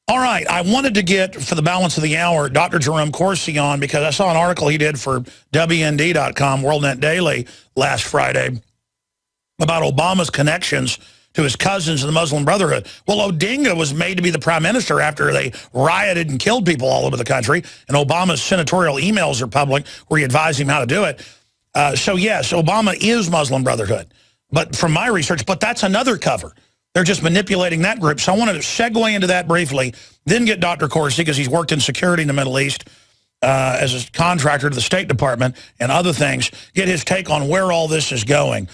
All right, I wanted to get, for the balance of the hour, Dr. Jerome Corsi on because I saw an article he did for WND.com, WorldNet Daily, last Friday about Obama's connections to his cousins in the Muslim Brotherhood. Well, Odinga was made to be the prime minister after they rioted and killed people all over the country, and Obama's senatorial emails are public where he advised him how to do it. So, yes, Obama is Muslim Brotherhood, but from my research, but that's another cover. They're just manipulating that group. So I wanted to segue into that briefly, then get Dr. Corsi, because he's worked in security in the Middle East as a contractor to the State Department and other things, get his take on where all this is going.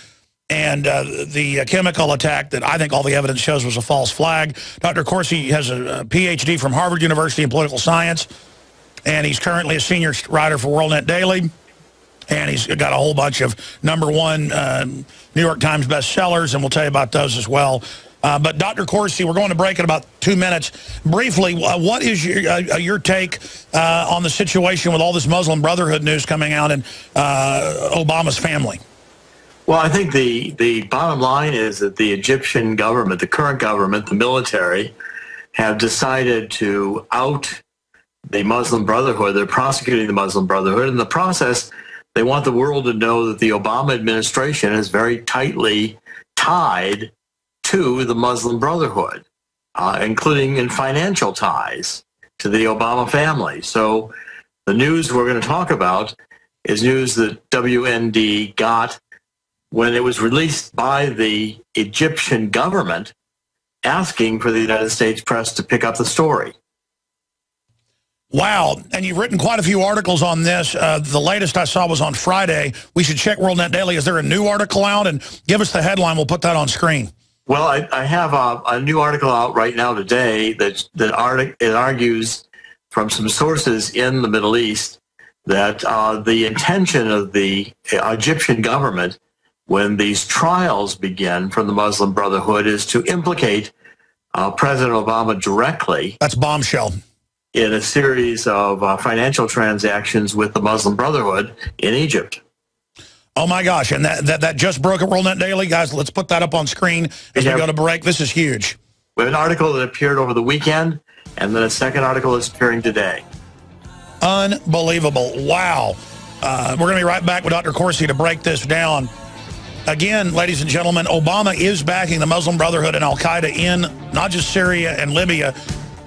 And the chemical attack that I think all the evidence shows was a false flag. Dr. Corsi has a PhD from Harvard University in political science, and he's currently a senior writer for WorldNet Daily. And he's got a whole bunch of #1 New York Times bestsellers, and we'll tell you about those as well. But Dr. Corsi, we're going to break in about 2 minutes. Briefly, what is your take on the situation with all this Muslim Brotherhood news coming out and Obama's family? Well, I think the bottom line is that the Egyptian government, the current government, the military, have decided to out the Muslim Brotherhood. They're prosecuting the Muslim Brotherhood. In the process, they want the world to know that the Obama administration is very tightly tied to the Muslim Brotherhood, including in financial ties to the Obama family. So the news we're going to talk about is news that WND got when it was released by the Egyptian government asking for the United States press to pick up the story. Wow, and you've written quite a few articles on this. The latest I saw was on Friday. We should check WorldNet Daily. Is there a new article out? And give us the headline. We'll put that on screen. Well, I have a new article out right now today that argues from some sources in the Middle East that the intention of the Egyptian government when these trials begin from the Muslim Brotherhood is to implicate President Obama directly. That's bombshell. In a series of financial transactions with the Muslim Brotherhood in Egypt. Oh, my gosh. And that just broke at WorldNet Daily. Guys, let's put that up on screen as we go to break. This is huge. We have an article that appeared over the weekend, and then a second article is appearing today. Unbelievable. Wow. We're going to be right back with Dr. Corsi to break this down. Again, ladies and gentlemen, Obama is backing the Muslim Brotherhood and al-Qaeda in not just Syria and Libya,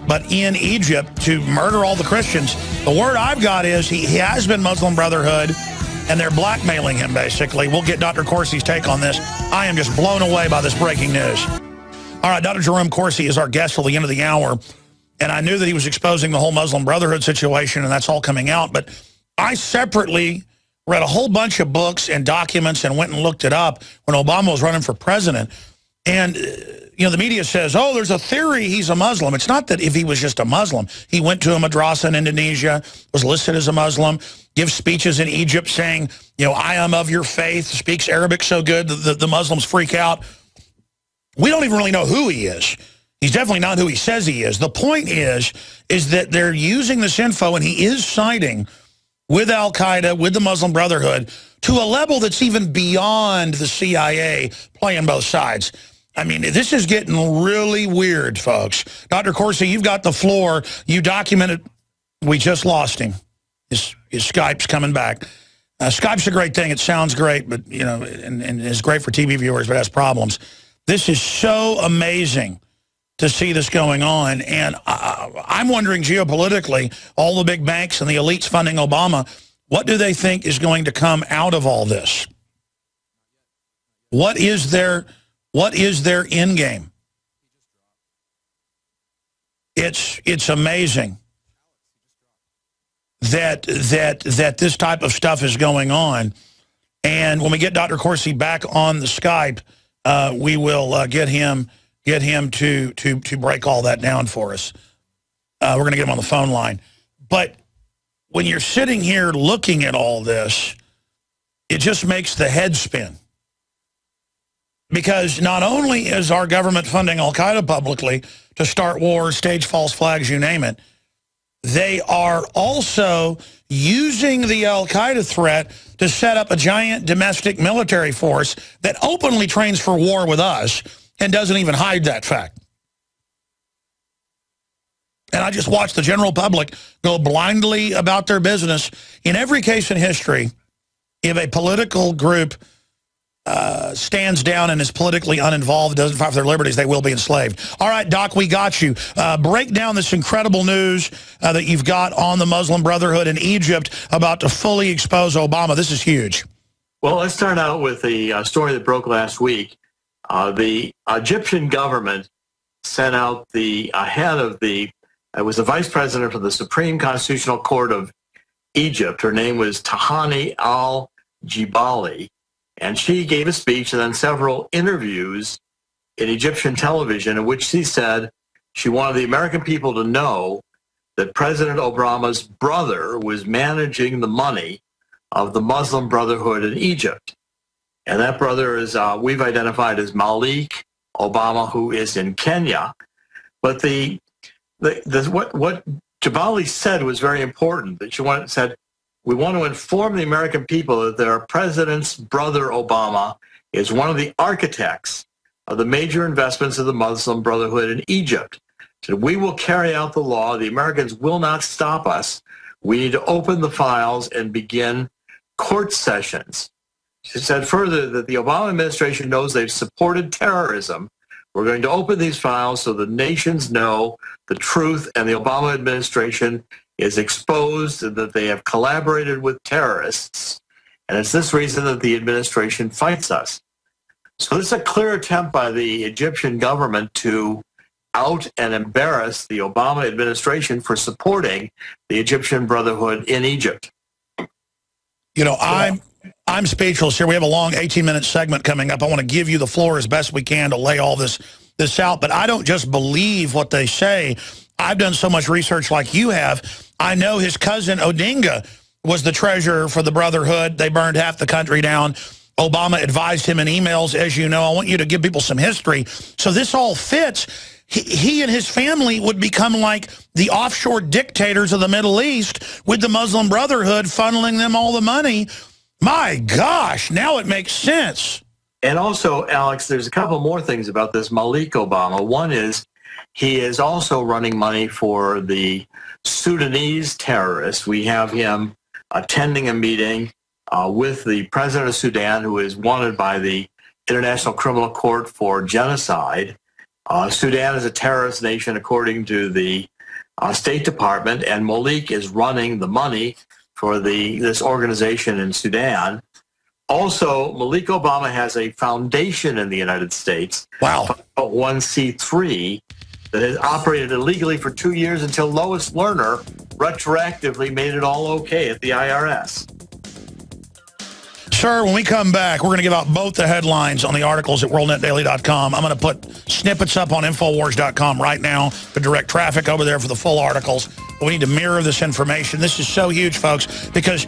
but in Egypt to murder all the Christians. The word I've got is he has been Muslim Brotherhood, and they're blackmailing him, basically. We'll get Dr. Corsi's take on this. I am just blown away by this breaking news. All right, Dr. Jerome Corsi is our guest till the end of the hour, and I knew that he was exposing the whole Muslim Brotherhood situation, and that's all coming out, but I separately read a whole bunch of books and documents and went and looked it up when Obama was running for president, and you know, the media says, oh, there's a theory he's a Muslim. It's not that if he was just a Muslim. He went to a madrasa in Indonesia, was listed as a Muslim, gives speeches in Egypt saying, you know, I am of your faith, speaks Arabic so good that the Muslims freak out. We don't even really know who he is. He's definitely not who he says he is. The point is that they're using this info, and he is siding with al-Qaeda, with the Muslim Brotherhood, to a level that's even beyond the CIA playing both sides. I mean, this is getting really weird, folks. Dr. Corsi, you've got the floor. You documented. We just lost him. His Skype's coming back. Skype's a great thing. It sounds great, but, you know, and it's great for TV viewers, but it has problems. This is so amazing to see this going on. And I'm wondering geopolitically, all the big banks and the elites funding Obama, what do they think is going to come out of all this? What is their end game? It's amazing that this type of stuff is going on. And when we get Dr. Corsi back on the Skype, we will get him to break all that down for us. We're going to get him on the phone line. But when you're sitting here looking at all this, it just makes the head spin. Because not only is our government funding al-Qaeda publicly to start wars, stage false flags, you name it, they are also using the al-Qaeda threat to set up a giant domestic military force that openly trains for war with us and doesn't even hide that fact. And I just watched the general public go blindly about their business. In every case in history, if a political group stands down and is politically uninvolved, doesn't fight for their liberties, they will be enslaved. All right, Doc, we got you. Break down this incredible news that you've got on the Muslim Brotherhood in Egypt about to fully expose Obama. This is huge. Well, let's start out with the story that broke last week. The Egyptian government sent out the head of it was the vice president of the Supreme Constitutional Court of Egypt. Her name was Tahani al-Jibali. And she gave a speech and then several interviews in Egyptian television in which she said she wanted the American people to know that President Obama's brother was managing the money of the Muslim Brotherhood in Egypt. And that brother is, we've identified as Malik Obama, who is in Kenya. But what Jabali said was very important. That she said, we want to inform the American people that their president's brother, Obama, is one of the architects of the major investments of the Muslim Brotherhood in Egypt. So we will carry out the law. The Americans will not stop us. We need to open the files and begin court sessions. She said further that the Obama administration knows they've supported terrorism. We're going to open these files so the nations know the truth, and the Obama administration is exposed and that they have collaborated with terrorists. And it's this reason that the administration fights us. So this is a clear attempt by the Egyptian government to out and embarrass the Obama administration for supporting the Egyptian Brotherhood in Egypt. You know, I'm speechless here. We have a long 18-minute segment coming up. I want to give you the floor as best we can to lay all this out. But I don't just believe what they say. I've done so much research like you have. I know his cousin Odinga was the treasurer for the Brotherhood. They burned half the country down. Obama advised him in emails, as you know. I want you to give people some history. So this all fits. He and his family would become like the offshore dictators of the Middle East with the Muslim Brotherhood funneling them all the money. My gosh, now it makes sense. And also, Alex, there's a couple more things about this Malik Obama. One is he is also running money for the Sudanese terrorists. We have him attending a meeting with the president of Sudan, who is wanted by the International Criminal Court for genocide. Sudan is a terrorist nation, according to the State Department, and Malik is running the money for this organization in Sudan. Also, Malik Obama has a foundation in the United States, wow, 1C3, that has operated illegally for 2 years until Lois Lerner retroactively made it all okay at the IRS. Sir, when we come back, we're going to give out both the headlines on the articles at worldnetdaily.com. I'm going to put snippets up on Infowars.com right now to direct traffic over there for the full articles. But we need to mirror this information. This is so huge, folks, because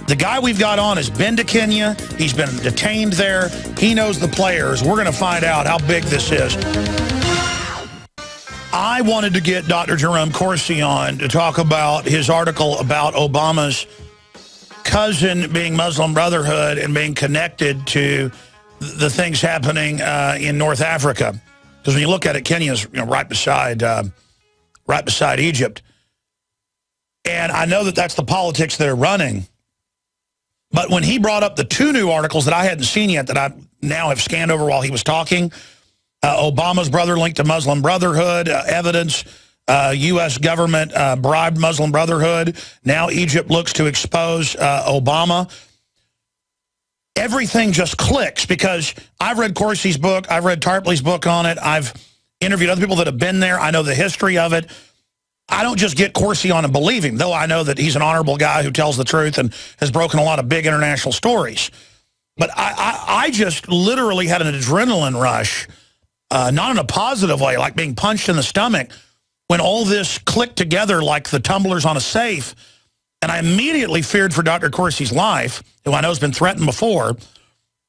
the guy we've got on has been to Kenya. He's been detained there. He knows the players. We're going to find out how big this is. I wanted to get Dr. Jerome Corsi on to talk about his article about Obama's cousin being Muslim Brotherhood and being connected to the things happening in North Africa. Because when you look at it, Kenya's right beside Egypt. And I know that that's the politics they're running. But when he brought up the two new articles that I hadn't seen yet that I now have scanned over while he was talking, Obama's brother linked to Muslim Brotherhood, evidence, U.S. government bribed Muslim Brotherhood. Now Egypt looks to expose Obama. Everything just clicks because I've read Corsi's book. I've read Tarpley's book on it. I've interviewed other people that have been there. I know the history of it. I don't just get Corsi on and believe him, though I know that he's an honorable guy who tells the truth and has broken a lot of big international stories. But I just literally had an adrenaline rush, not in a positive way, like being punched in the stomach, when all this clicked together like the tumblers on a safe. And I immediately feared for Dr. Corsi's life, who I know has been threatened before,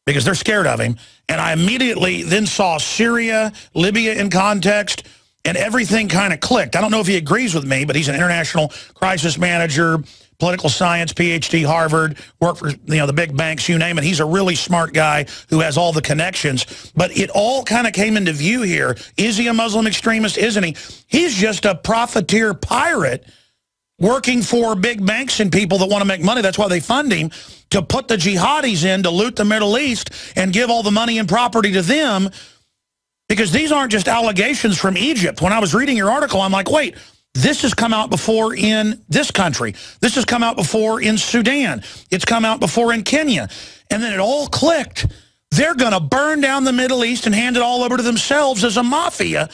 because they're scared of him. And I immediately then saw Syria, Libya in context, and everything kind of clicked. I don't know if he agrees with me, but he's an international crisis manager, political science, PhD, Harvard, worked for the big banks, you name it. He's a really smart guy who has all the connections. But it all kind of came into view here. Is he a Muslim extremist? Isn't he? He's just a profiteer pirate working for big banks and people that want to make money. That's why they fund him, to put the jihadis in to loot the Middle East and give all the money and property to them. Because these aren't just allegations from Egypt. When I was reading your article, I'm like, wait, this has come out before in this country. This has come out before in Sudan. It's come out before in Kenya. And then it all clicked. They're going to burn down the Middle East and hand it all over to themselves as a mafia.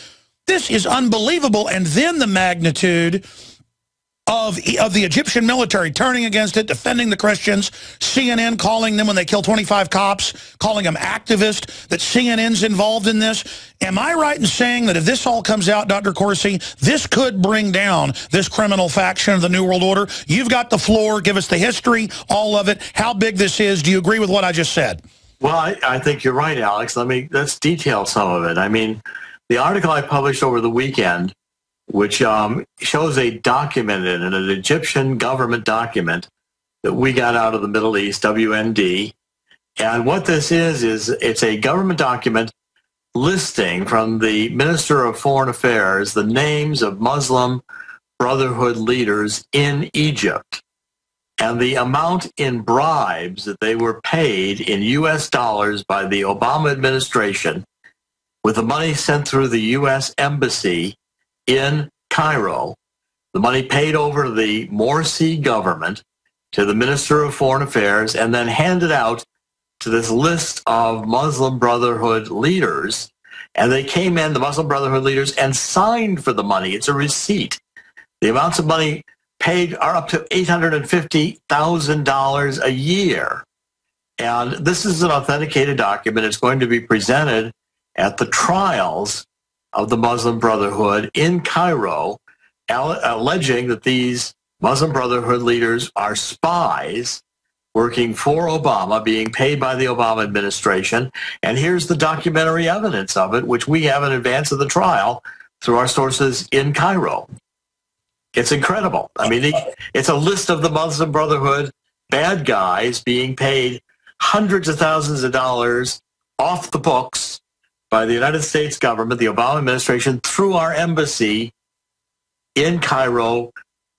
This is unbelievable. And then the magnitude of the Egyptian military turning against it, defending the Christians, CNN calling them when they kill 25 cops, calling them activists, that CNN's involved in this. Am I right in saying that if this all comes out, Dr. Corsi, this could bring down this criminal faction of the New World Order? You've got the floor. Give us the history, all of it, how big this is. Do you agree with what I just said? Well, I think you're right, Alex. Let's detail some of it. I mean, the article I published over the weekend, which shows a document in it, an Egyptian government document that we got out of the Middle East, WND. And what this is it's a government document listing from the Minister of Foreign Affairs the names of Muslim Brotherhood leaders in Egypt and the amount in bribes that they were paid in U.S. dollars by the Obama administration, with the money sent through the U.S. Embassy in Cairo, the money paid over to the Morsi government, to the Minister of Foreign Affairs, and then handed out to this list of Muslim Brotherhood leaders. And they came in, the Muslim Brotherhood leaders, and signed for the money. It's a receipt. The amounts of money paid are up to $850,000 a year. And this is an authenticated document. It's going to be presented at the trials of the Muslim Brotherhood in Cairo, alleging that these Muslim Brotherhood leaders are spies working for Obama, being paid by the Obama administration. And here's the documentary evidence of it, which we have in advance of the trial through our sources in Cairo. It's incredible. I mean, it's a list of the Muslim Brotherhood bad guys being paid hundreds of thousands of dollars off the books by the United States government, the Obama administration, through our embassy in Cairo,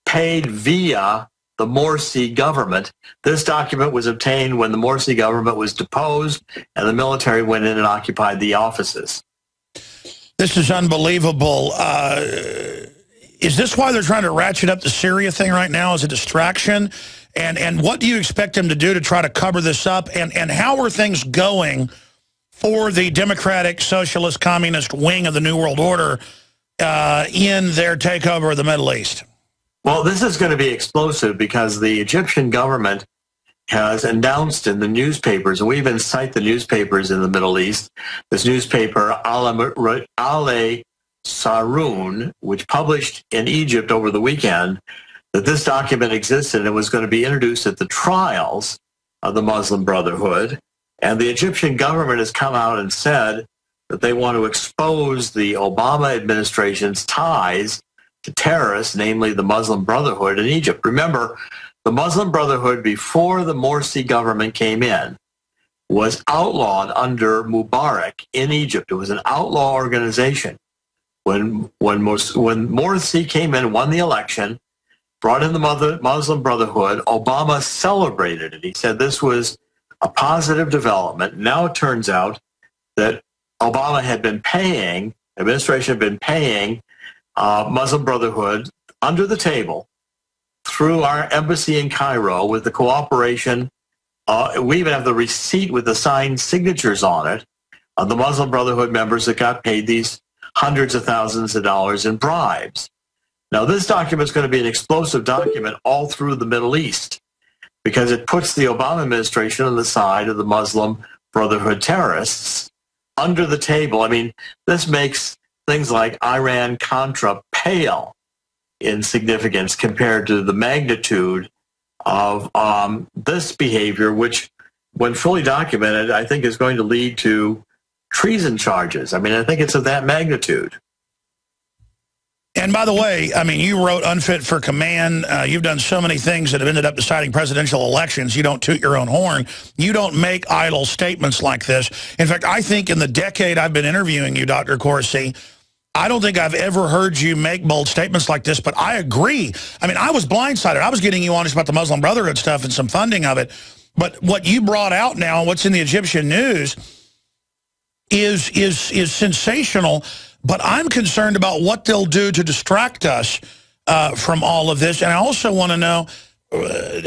paid via the Morsi government. This document was obtained when the Morsi government was deposed and the military went in and occupied the offices. This is unbelievable. Is this why they're trying to ratchet up the Syria thing right now as a distraction? And what do you expect them to do to try to cover this up? And how are things going for the Democratic, Socialist, Communist wing of the New World Order in their takeover of the Middle East? Well, this is going to be explosive because the Egyptian government has announced in the newspapers, and we even cite the newspapers in the Middle East, this newspaper, Al Saroun, which published in Egypt over the weekend, that this document existed and it was going to be introduced at the trials of the Muslim Brotherhood. And the Egyptian government has come out and said that they want to expose the Obama administration's ties to terrorists, namely the Muslim Brotherhood in Egypt. Remember, the Muslim Brotherhood, before the Morsi government came in, was outlawed under Mubarak in Egypt. It was an outlaw organization. When Morsi came in, won the election, brought in the Muslim Brotherhood, Obama celebrated it. He said this was a positive development. Now it turns out that Obama had been paying, administration had been paying Muslim Brotherhood under the table through our embassy in Cairo with the cooperation. We even have the receipt with the signed signatures on it of the Muslim Brotherhood members that got paid these hundreds of thousands of dollars in bribes. Now, this document is going to be an explosive document all through the Middle East because it puts the Obama administration on the side of the Muslim Brotherhood terrorists under the table. I mean, this makes things like Iran-Contra pale in significance compared to the magnitude of this behavior, which, when fully documented, I think is going to lead to treason charges. I mean, I think it's of that magnitude. And by the way, I mean, you wrote Unfit for Command. You've done so many things that have ended up deciding presidential elections. You don't toot your own horn. You don't make idle statements like this. In fact, I think in the decade I've been interviewing you, Dr. Corsi, I don't think I've ever heard you make bold statements like this, but I agree. I mean, I was blindsided. I was getting you honest about the Muslim Brotherhood stuff and some funding of it. But what you brought out now and what's in the Egyptian news is sensational. But I'm concerned about what they'll do to distract us from all of this. And I also want to know,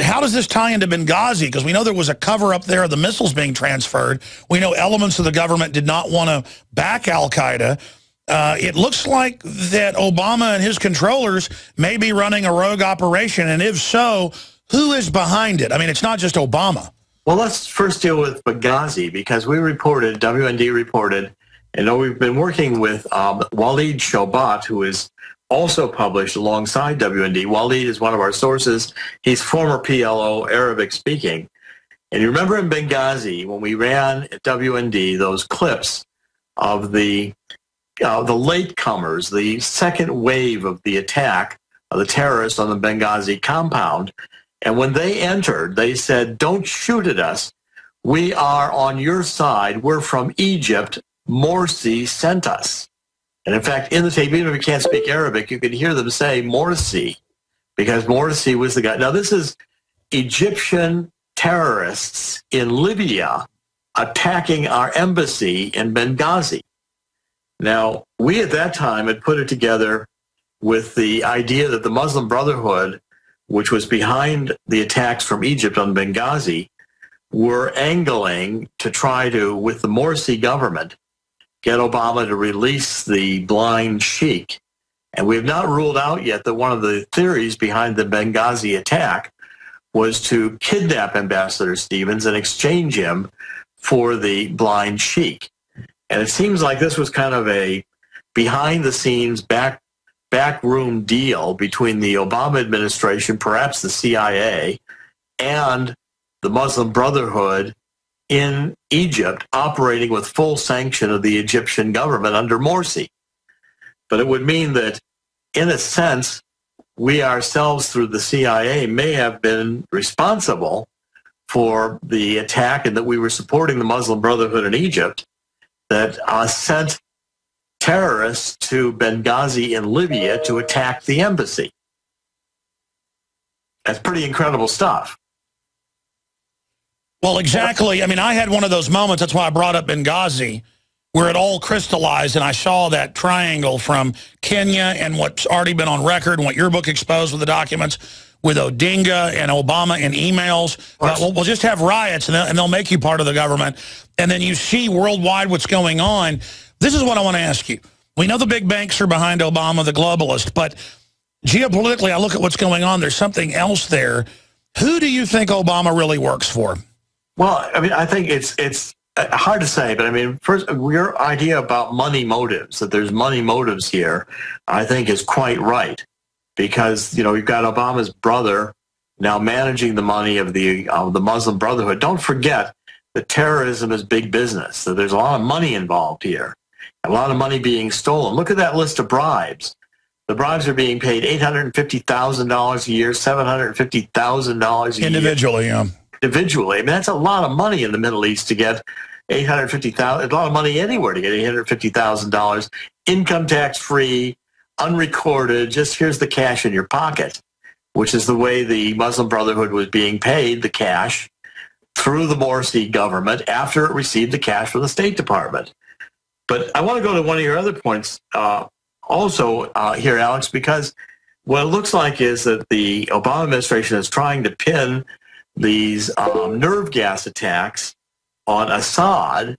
how does this tie into Benghazi? Because we know there was a cover-up there of the missiles being transferred. We know elements of the government did not want to back al-Qaeda. It looks like that Obama and his controllers may be running a rogue operation. And if so, who is behind it? I mean, it's not just Obama. Well, let's first deal with Benghazi, because we reported, WND reported, and we've been working with Walid Shobat, who is also published alongside WND. Walid is one of our sources. He's former PLO, Arabic speaking. And you remember in Benghazi, when we ran at WND those clips of the latecomers, the second wave of the attack of the terrorists on the Benghazi compound. And when they entered, they said, "Don't shoot at us. We are on your side. We're from Egypt. Morsi sent us." And in fact, in the tape, even if you can't speak Arabic, you could hear them say Morsi, because Morsi was the guy. Now, this is Egyptian terrorists in Libya attacking our embassy in Benghazi. Now, we at that time had put it together with the idea that the Muslim Brotherhood, which was behind the attacks from Egypt on Benghazi, were angling to try to, with the Morsi government, get Obama to release the blind sheikh. And we have not ruled out yet that one of the theories behind the Benghazi attack was to kidnap Ambassador Stevens and exchange him for the blind sheikh. And it seems like this was kind of a behind-the-scenes, backroom deal between the Obama administration, perhaps the CIA, and the Muslim Brotherhood in Egypt, operating with full sanction of the Egyptian government under Morsi. But it would mean that, in a sense, we ourselves, through the CIA, may have been responsible for the attack, and that we were supporting the Muslim Brotherhood in Egypt that sent terrorists to Benghazi in Libya to attack the embassy. That's pretty incredible stuff. Well, exactly. I mean, I had one of those moments, that's why I brought up Benghazi, where it all crystallized, and I saw that triangle from Kenya and what's already been on record and what your book exposed with the documents with Odinga and Obama and emails. We'll just have riots, and they'll make you part of the government. And then you see worldwide what's going on. This is what I want to ask you. We know the big banks are behind Obama, the globalist, but geopolitically, I look at what's going on. There's something else there. Who do you think Obama really works for? Well, I mean, I think it's hard to say, but I mean, first, your idea about money motives, that there's money motives here, I think is quite right. Because, you know, you've got Obama's brother now managing the money of the Muslim Brotherhood. Don't forget that terrorism is big business. So there's a lot of money involved here, a lot of money being stolen. Look at that list of bribes. The bribes are being paid $850,000 a year, $750,000 a year. Individually, yeah. Individually. I mean, that's a lot of money in the Middle East to get $850,000, a lot of money anywhere to get $850,000, income tax free, unrecorded, just here's the cash in your pocket, which is the way the Muslim Brotherhood was being paid, the cash, through the Morsi government after it received the cash from the State Department. But I want to go to one of your other points also here, Alex, because what it looks like is that the Obama administration is trying to pin these nerve gas attacks on Assad.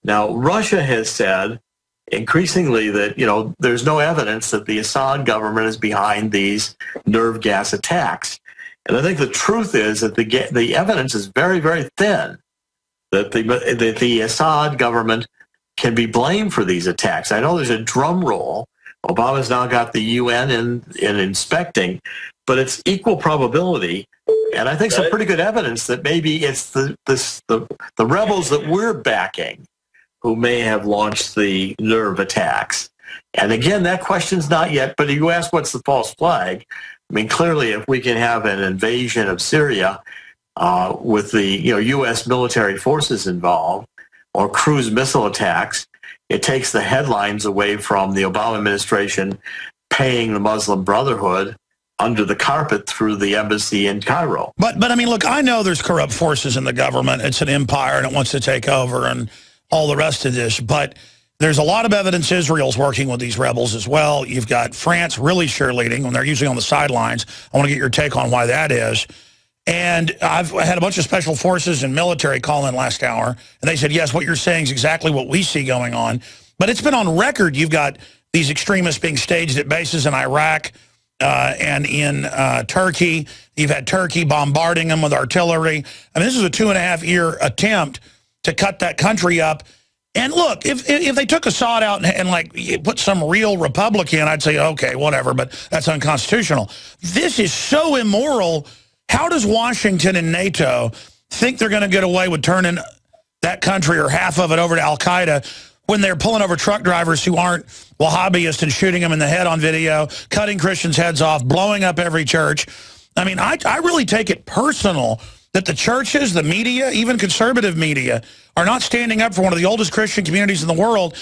Now, Russia has said increasingly that, you know, there's no evidence that the Assad government is behind these nerve gas attacks. And I think the truth is that the evidence is very, very thin that the Assad government can be blamed for these attacks. I know there's a drum roll. Obama's now got the UN in inspecting, but it's equal probability. And I think some pretty good evidence that maybe it's the rebels that we're backing who may have launched the nerve attacks. And again, that question's not yet, but you ask what's the false flag? I mean, clearly, if we can have an invasion of Syria with the U.S. military forces involved, or cruise missile attacks, it takes the headlines away from the Obama administration paying the Muslim Brotherhood under the carpet through the embassy in Cairo. But I mean, look, I know there's corrupt forces in the government. It's an empire and it wants to take over and all the rest of this. But there's a lot of evidence Israel's working with these rebels as well. You've got France really cheerleading when they're usually on the sidelines. I want to get your take on why that is. And I've had a bunch of special forces and military call in last hour, and they said, yes, what you're saying is exactly what we see going on. But it's been on record. You've got these extremists being staged at bases in Iraq and in Turkey. You've had Turkey bombarding them with artillery. I mean, this is a 2.5-year attempt to cut that country up. And look, if they took Assad out and like put some real Republican, I'd say, okay, whatever, but that's unconstitutional. This is so immoral. How does Washington and NATO think they're going to get away with turning that country or half of it over to Al-Qaeda when they're pulling over truck drivers who aren't Wahhabists and shooting them in the head on video, cutting Christians' heads off, blowing up every church? I mean, I really take it personal that the churches, the media, even conservative media, are not standing up for one of the oldest Christian communities in the world,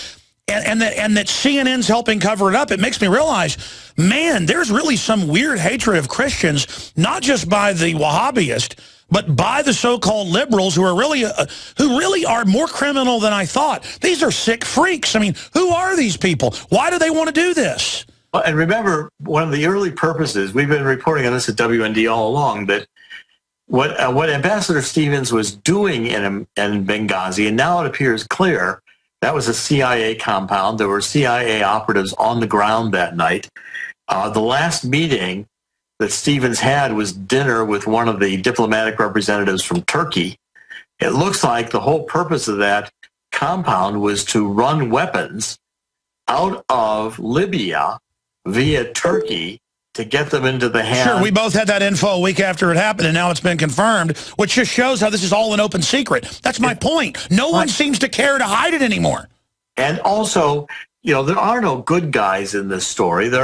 and that CNN's helping cover it up. It makes me realize, man, there's really some weird hatred of Christians, not just by the Wahhabist, but by the so-called liberals who really are more criminal than I thought. These are sick freaks. I mean, who are these people? Why do they want to do this? Well, and remember, one of the early purposes, we've been reporting on this at WND all along, that what Ambassador Stevens was doing in Benghazi, and now it appears clear, that was a CIA compound. There were CIA operatives on the ground that night. The last meeting that Stevens had was dinner with one of the diplomatic representatives from Turkey. It looks like the whole purpose of that compound was to run weapons out of Libya via Turkey to get them into the hands. Sure, we both had that info a week after it happened, and now it's been confirmed, which just shows how this is all an open secret. That's my point. No one seems to care to hide it anymore. And also, there are no good guys in this story. The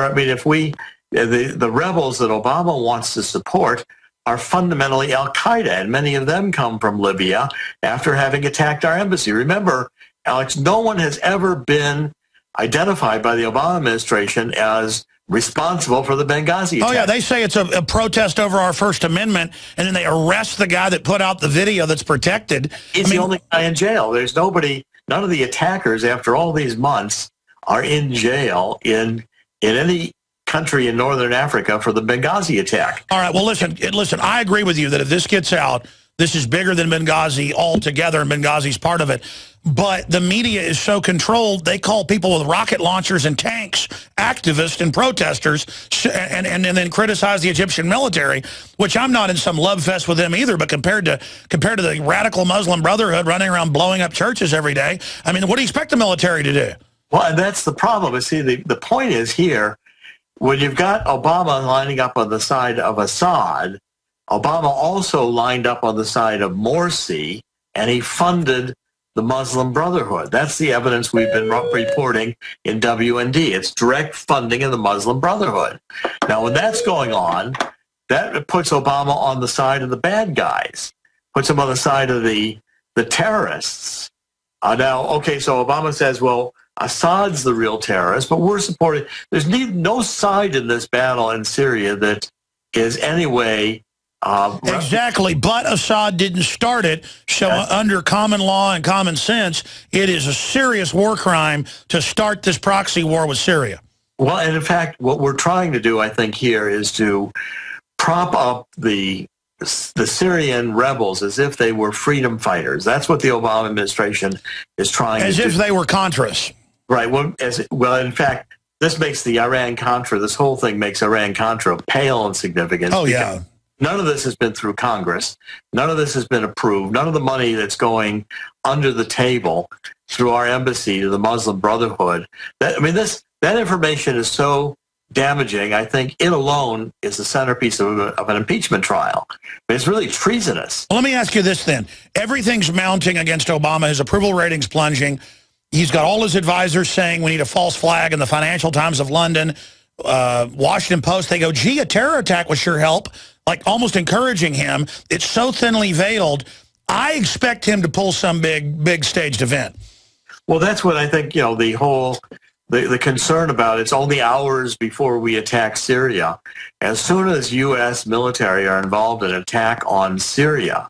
rebels that Obama wants to support are fundamentally Al-Qaeda, and many of them come from Libya after having attacked our embassy. Remember, Alex, no one has ever been identified by the Obama administration as responsible for the Benghazi attack. Oh, yeah, they say it's a protest over our First Amendment, and then they arrest the guy that put out the video that's protected. He's the only guy in jail. There's nobody, none of the attackers, after all these months, are in jail in any country in northern Africa for the Benghazi attack. All right, well, listen, I agree with you that if this gets out, this is bigger than Benghazi altogether, and Benghazi's part of it. But the media is so controlled, they call people with rocket launchers and tanks activists and protesters, and then criticize the Egyptian military, which I'm not in some love fest with them either, but compared to the radical Muslim Brotherhood running around blowing up churches every day, I mean, what do you expect the military to do? Well, and that's the problem. But see, the point is here, when you've got Obama lining up on the side of Assad, Obama also lined up on the side of Morsi, and he funded the Muslim Brotherhood. That's the evidence we've been reporting in WND. It's direct funding of the Muslim Brotherhood. Now, when that's going on, that puts Obama on the side of the bad guys, puts him on the side of the terrorists. Now, okay, so Obama says, well, Assad's the real terrorist, but we're supporting. There's no side in this battle in Syria that is anyway. Exactly, but Assad didn't start it, so under common law and common sense, it is a serious war crime to start this proxy war with Syria. Well, and in fact, what we're trying to do, I think, here is to prop up the Syrian rebels as if they were freedom fighters. That's what the Obama administration is trying to do. As if they were Contras. Right. Well, in fact, this makes the Iran-Contra, this whole thing makes Iran-Contra pale in significance. Oh, yeah. None of this has been through Congress. None of this has been approved. None of the money that's going under the table through our embassy to the Muslim Brotherhood. That information is so damaging. I think it alone is the centerpiece of an impeachment trial. I mean, it's really treasonous. Well, let me ask you this then. Everything's mounting against Obama. His approval rating's plunging. He's got all his advisors saying we need a false flag in the Financial Times of London, Washington Post. They go, gee, a terror attack would sure help, like almost encouraging him. It's so thinly veiled. I expect him to pull some big staged event. Well, that's what I think, you know, the concern about it's only hours before we attack Syria. As soon as U.S. military are involved in an attack on Syria,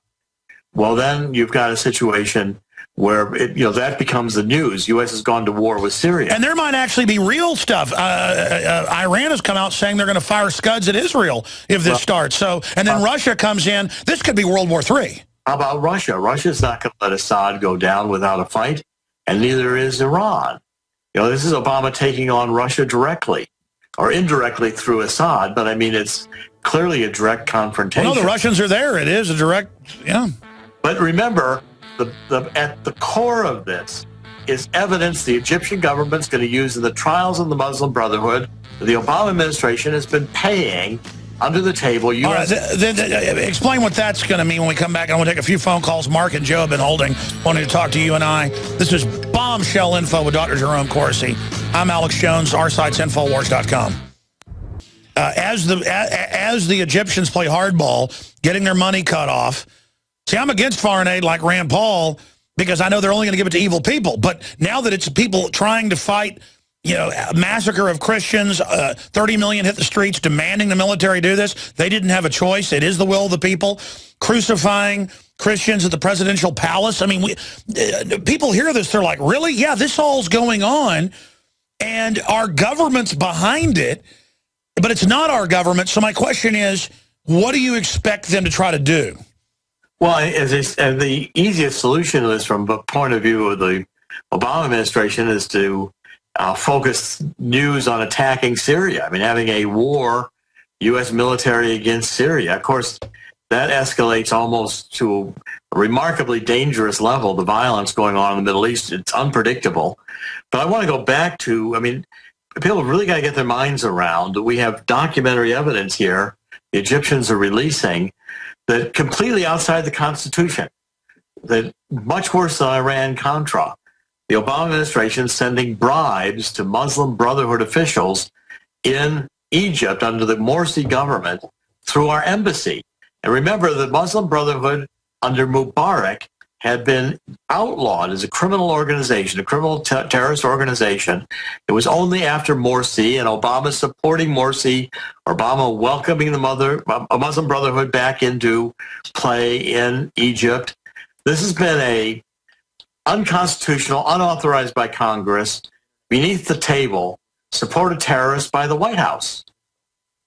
well, then you've got a situation where, that becomes the news. U.S. has gone to war with Syria. And there might actually be real stuff. Iran has come out saying they're going to fire Scuds at Israel if this starts. So, and then Russia comes in. This could be World War III. How about Russia? Russia's not going to let Assad go down without a fight, and neither is Iran. This is Obama taking on Russia directly or indirectly through Assad, but I mean, it's clearly a direct confrontation. Well, no, the Russians are there. It is a direct, yeah. But remember, at the core of this is evidence the Egyptian government's going to use in the trials of the Muslim Brotherhood. The Obama administration has been paying under the table. All right, explain what that's going to mean when we come back. I want to take a few phone calls. Mark and Joe have been wanting to talk to you and I. This is Bombshell Info with Dr. Jerome Corsi. I'm Alex Jones. Our site's Infowars.com. As the Egyptians play hardball, getting their money cut off. See, I'm against foreign aid like Rand Paul because I know they're only going to give it to evil people. But now that it's people trying to fight, a massacre of Christians, 30 million hit the streets demanding the military do this. They didn't have a choice. It is the will of the people. Crucifying Christians at the presidential palace. I mean, people hear this. They're like, really? Yeah, this all's going on. And our government's behind it. But it's not our government. So my question is, what do you expect them to try to do? Well, the easiest solution to this from the point of view of the Obama administration is to focus news on attacking Syria. I mean, having a war, U.S. military against Syria. Of course, that escalates almost to a remarkably dangerous level, the violence going on in the Middle East. It's unpredictable. But I want to go back to, people really got to get their minds around that we have documentary evidence here the Egyptians are releasing that completely outside the Constitution, that much worse than Iran-Contra. The Obama administration sending bribes to Muslim Brotherhood officials in Egypt under the Morsi government through our embassy. And remember, the Muslim Brotherhood under Mubarak had been outlawed as a criminal organization, a criminal terrorist organization. It was only after Morsi and Obama supporting Morsi, Obama welcoming the Muslim Brotherhood back into play in Egypt. This has been a unconstitutional, unauthorized by Congress, beneath the table, support of terrorists by the White House.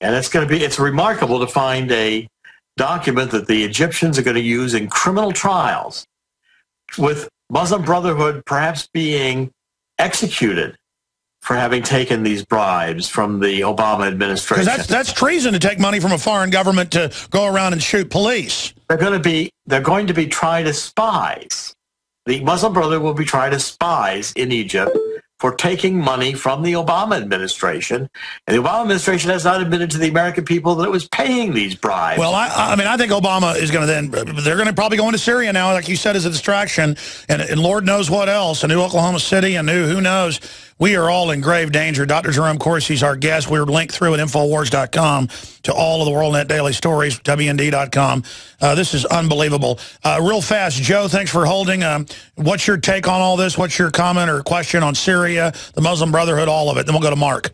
And it's remarkable to find a document that the Egyptians are going to use in criminal trials with Muslim Brotherhood perhaps being executed for having taken these bribes from the Obama administration. Because that's treason to take money from a foreign government to go around and shoot police. They're going to be tried as spies. The Muslim Brotherhood will be tried as spies in Egypt for taking money from the Obama administration. And the Obama administration has not admitted to the American people that it was paying these bribes. Well, I think Obama is going to they're going to probably go into Syria now, like you said, as a distraction. And Lord knows what else, a new Oklahoma City, a new who knows. We are all in grave danger. Dr. Jerome Corsi is our guest. We're linked through at Infowars.com to all of the WorldNet Daily Stories, WND.com. This is unbelievable. Real fast, Joe, thanks for holding. What's your take on all this? What's your comment or question on Syria, the Muslim Brotherhood, all of it? Then we'll go to Mark.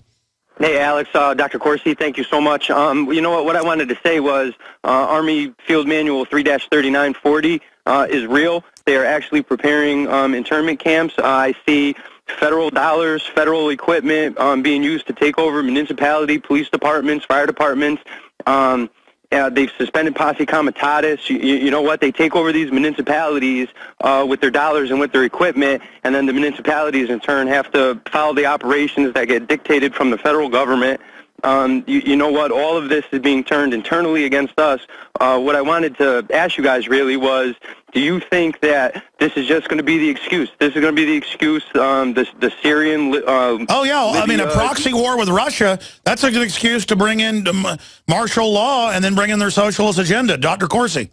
Hey, Alex, Dr. Corsi, thank you so much. You know what I wanted to say was Army Field Manual 3-3940 is real. They are actually preparing internment camps. I see federal dollars, federal equipment being used to take over municipality, police departments, fire departments. They've suspended posse comitatus. You know what? They take over these municipalities with their dollars and with their equipment, and then the municipalities in turn have to follow the operations that get dictated from the federal government. You know what? All of this is being turned internally against us. What I wanted to ask you guys really was, do you think that this is just going to be the excuse? This is going to be the excuse, the Syrian... oh, yeah. Libya, I mean, a proxy war with Russia, that's a good excuse to bring in martial law and then bring in their socialist agenda. Dr. Corsi.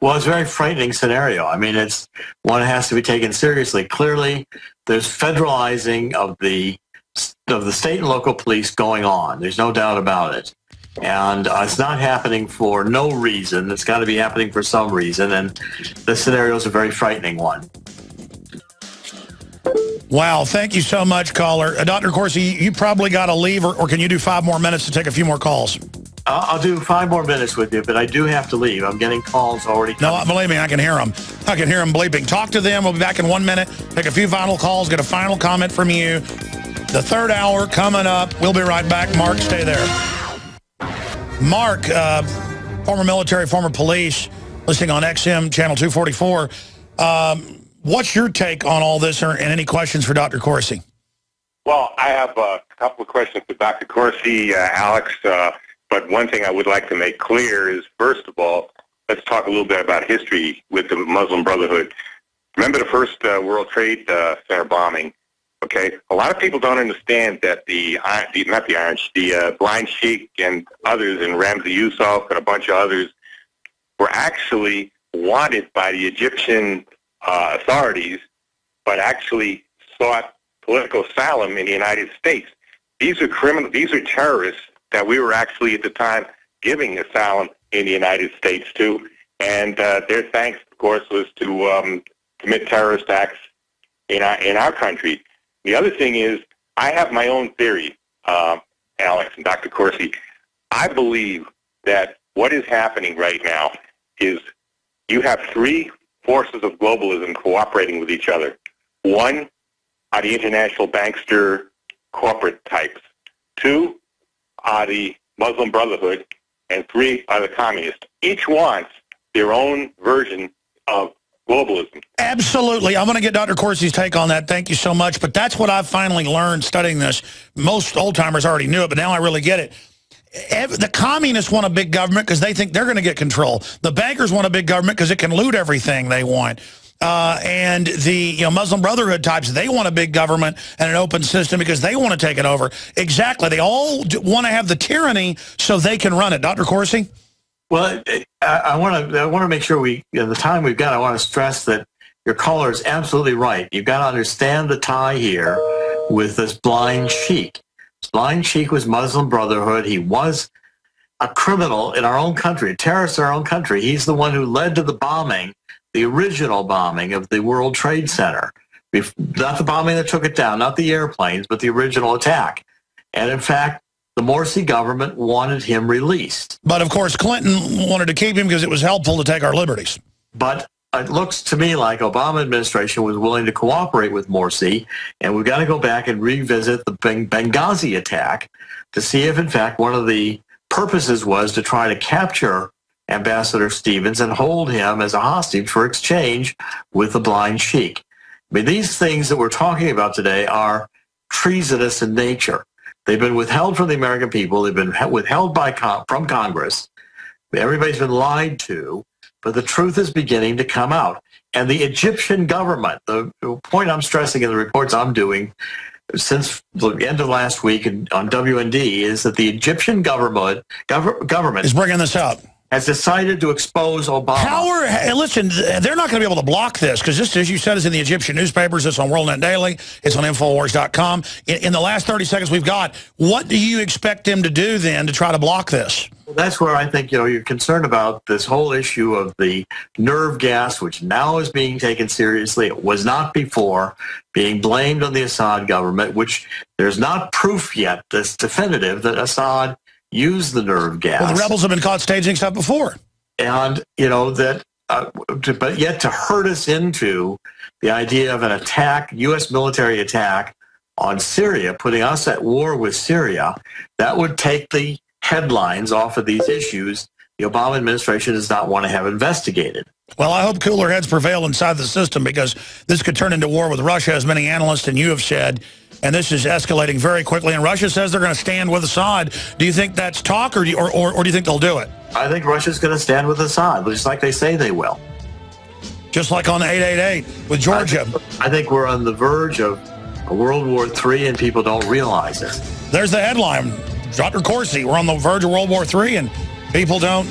Well, it's a very frightening scenario. I mean, it's one that has to be taken seriously. Clearly, there's federalizing of the state and local police going on. There's no doubt about it. And it's not happening for no reason. It's got to be happening for some reason. And this scenario is a very frightening one. Wow, thank you so much, caller. Dr. Corsi, you probably got to leave, or can you do 5 more minutes to take a few more calls? I'll do 5 more minutes with you, but I do have to leave. I'm getting calls already coming. No, believe me, I can hear them. I can hear them bleeping. Talk to them. We'll be back in 1 minute. Take a few final calls, get a final comment from you. The third hour coming up. We'll be right back. Mark, stay there. Mark, former military, former police, listening on XM Channel 244. What's your take on all this, and any questions for Dr. Corsi? Well, I have a couple of questions for Dr. Corsi, Alex, but one thing I would like to make clear is, first of all, let's talk a little bit about history with the Muslim Brotherhood. Remember the first World Trade Center bombing? Okay, a lot of people don't understand that the Blind Sheikh and others, and Ramzi Yousef and a bunch of others, were actually wanted by the Egyptian authorities, but actually sought political asylum in the United States. These are criminal. These are terrorists that we were actually at the time giving asylum in the United States to, and their thanks, of course, was to commit terrorist acts in our country. The other thing is, I have my own theory, Alex and Dr. Corsi. I believe that what is happening right now is you have 3 forces of globalism cooperating with each other. 1 are the international bankster corporate types. 2 are the Muslim Brotherhood, and 3 are the communists. Each wants their own version of globalism. Absolutely. I'm going to get Dr. Corsi's take on that. Thank you so much. But that's what I've finally learned studying this. Most old-timers already knew it, but now I really get it. The communists want a big government because they think they're going to get control. The bankers want a big government because it can loot everything they want. And the Muslim Brotherhood types, they want a big government and an open system because they want to take it over. Exactly. They all want to have the tyranny so they can run it. Dr. Corsi? Well, I want to make sure the time we've got, I want to stress that your caller is absolutely right. You've got to understand the tie here with this Blind Sheikh. Blind Sheikh was Muslim Brotherhood. He was a criminal in our own country, a terrorist in our own country. He's the one who led to the bombing, the original bombing of the World Trade Center. Not the bombing that took it down, not the airplanes, but the original attack. And in fact, the Morsi government wanted him released. But of course, Clinton wanted to keep him because it was helpful to take our liberties. But it looks to me like Obama administration was willing to cooperate with Morsi, and we've got to go back and revisit the Benghazi attack to see if, in fact, one of the purposes was to try to capture Ambassador Stevens and hold him as a hostage for exchange with the Blind Sheikh. I mean, these things that we're talking about today are treasonous in nature. They've been withheld from the American people. They've been withheld from Congress. Everybody's been lied to. But the truth is beginning to come out. And the Egyptian government, the point I'm stressing in the reports I'm doing since the end of last week on WND is that the Egyptian government is bringing this up. Has decided to expose Obama. Listen, they're not going to be able to block this because this, as you said, is in the Egyptian newspapers. It's on WorldNet Daily. It's on Infowars.com. In the last 30 seconds we've got, what do you expect them to do then to try to block this? Well, that's where I think you're concerned about this whole issue of the nerve gas, which now is being taken seriously. It was not before, being blamed on the Assad government, which there's not proof yet that's definitive that Assad use the nerve gas. Well, the rebels have been caught staging stuff before. And, but yet to hurt us into the idea of an attack, U.S. military attack on Syria, putting us at war with Syria, that would take the headlines off of these issues the Obama administration does not want to have investigated. Well, I hope cooler heads prevail inside the system because this could turn into war with Russia, as many analysts and you have said. And this is escalating very quickly. And Russia says they're going to stand with Assad. Do you think that's talk, or do you think they'll do it? I think Russia's going to stand with Assad, just like they say they will. Just like on 888 with Georgia. I think we're on the verge of a World War III, and people don't realize it. There's the headline. Dr. Corsi, we're on the verge of World War III, and people don't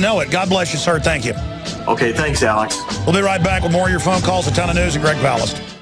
know it. God bless you, sir. Thank you. Okay, thanks, Alex. We'll be right back with more of your phone calls, a ton of news, and Greg Palast.